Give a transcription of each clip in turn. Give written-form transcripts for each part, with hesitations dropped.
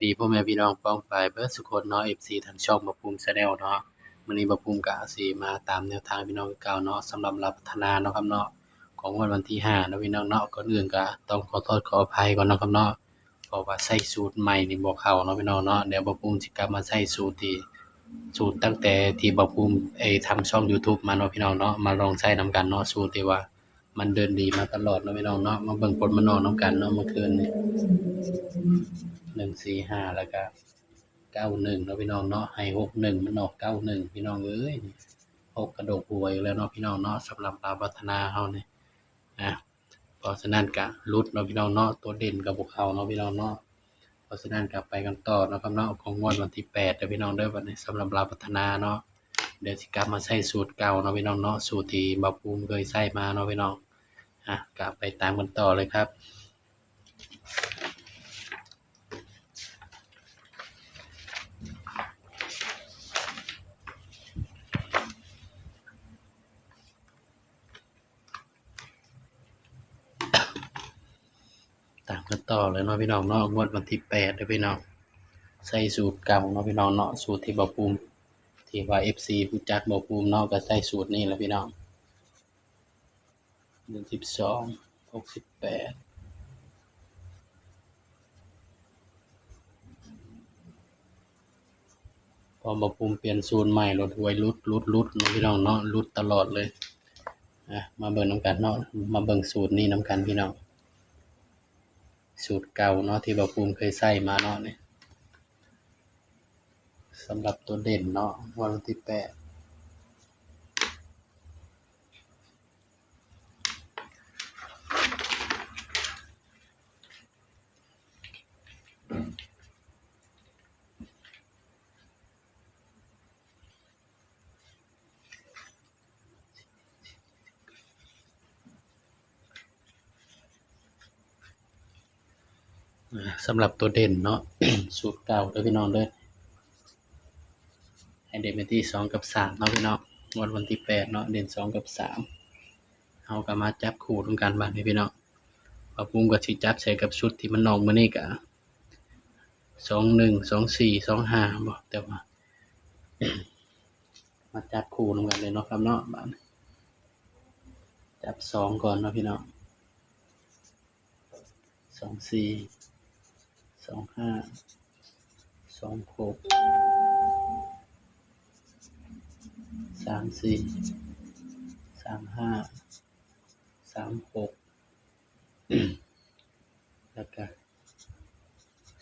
ดีพ่อแม่พี่น้องป้องปายเบิดสุคนเนาะ FC ทางช่องบ่ภูมิชาแนลเนาะมื้อนี้บ่ภูมิก็สิมาตามแนวทางพี่น้องคือเก่าเนาะสำหรับรับพัฒนาเนาะครับเนาะของวันที่5เนาะพี่น้องเนาะก่อนอื่นก็ต้องขอโทษขออภัยก่อนเนาะครับเนาะเพราะว่าใช้สูตรใหม่นี่บ่เข้าเนาะพี่น้องเนาะเดี๋ยวบ่ภูมิสิกลับมาใช้สูตรตั้งแต่ที่บ่ภูมิทำช่องยูทูบมาเนาะพี่น้องเนาะมาลองใช้นำกันเนาะสูตรที่ว่ามันเดินดีมาตลอดเนาะพี่น้องเนาะมาเบิ่งผลมันออกนำกันเนาะเมื่อคืนนี้145แล้วก็91เนาะพี่น้องเนาะให้61มันออก91พี่น้องเอ้ย6กระดกหัวอีกแล้วเนาะพี่น้องเนาะสำหรับลาวพัฒนาเฮานี่เพราะฉะนั้นก็หลุดเนาะพี่น้องเนาะตัวเด่นก็บ่เข้าเนาะพี่น้องเนาะเพราะฉะนั้นก็ไปกันต่อเนาะครับเนาะของงวดวันที่8เด้อพี่น้องเด้อบัดนี้สำหรับลาวพัฒนาเนาะเดี๋ยวสิกลับมาใช้สูตรเก่าเนาะพี่น้องเนาะสูตรที่บ่าวภูมิเคยใช้มาเนาะพี่น้องก็ไปตามกันต่อเลยครับตามกันต่อเลยเนาะพี่น้องเนาะงวดวันที่8เด้อพี่น้องใช้สูตรเก่าเนาะพี่น้องเนาะสูตรที่บ่าวภูมิที่ว่า FC รู้จักบ่าวภูมิเนาะก็ใช้สูตรนี้แหละพี่น้อง12 68พอบ่าวภูมิเปลี่ยนสูตรใหม่รถหวยหลุดเนาะพี่น้องเนาะหลุดตลอดเลยมาเบิ่งนำกันเนาะมาเบิ่งสูตรนี้นำกันพี่น้องสูตรเก่าเนาะที่บ่าวภูมิเคยใช้มาเนาะนี่สำหรับตัวเด่นเนาะวันที่8สำหรับตัวเด่นเนาะ สูตรเก่าเด้อพี่น้องเด้อให้เด่นไปที่2กับ3เนาะพี่น้องวันที่8เนาะเด่น2กับ3เฮาก็มาจับคู่นำกันบัดนี้พี่น้องบ่าวภูมิก็สิจับใส่กับชุดที่มันออกมื้อนี้ก็21 24 25บ่แต่ว่า มาจับคู่นำกันเลยเนาะครับเนาะบัดนี้จับ2ก่อนเนาะพี่น้อง24 25 26 34 35 36แล้วก็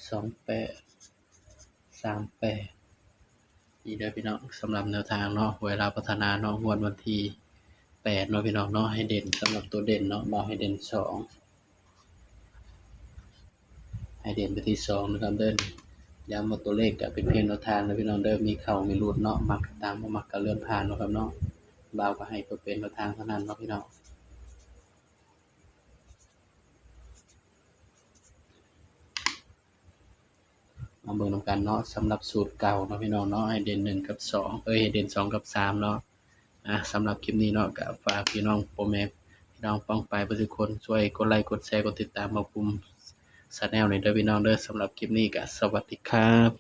28 38นี่เด้อพี่น้องสำหรับแนวทางเนาะหวยลาวพัฒนาเนาะงวดวันที่8เนาะพี่น้องเนาะให้เด่นสำหรับตัวเด่นเนาะบ่ให้เด่น2ให้เด่นไปที่2นะครับเด้อย้ำว่าตัวเลขก็เป็นเพียงแนวทางนะพี่น้องเด้อมีเข้ามีหลุดเนาะมักตามบ่มักก็เลื่อนผ่านเนาะครับเนาะบ่าวก็ให้เพื่อเป็นแนวทางเท่านั้นเนาะพี่น้องมาเบิ่งนำกันเนาะสำหรับสูตรเก่าเนาะพี่น้องเนาะให้เด่น1กับ2ให้เด่น2กับ3เนาะสำหรับคลิปนี้เนาะก็ฝากพี่น้องพ่อแม่พี่น้องป้องปายเบิดทุกคนช่วยกดไลค์กดแชร์กดติดตามบ่าวภูมิชาแนลหน่อยเด้อพี่น้องเด้อสำหรับคลิปนี้ก็สวัสดีครับ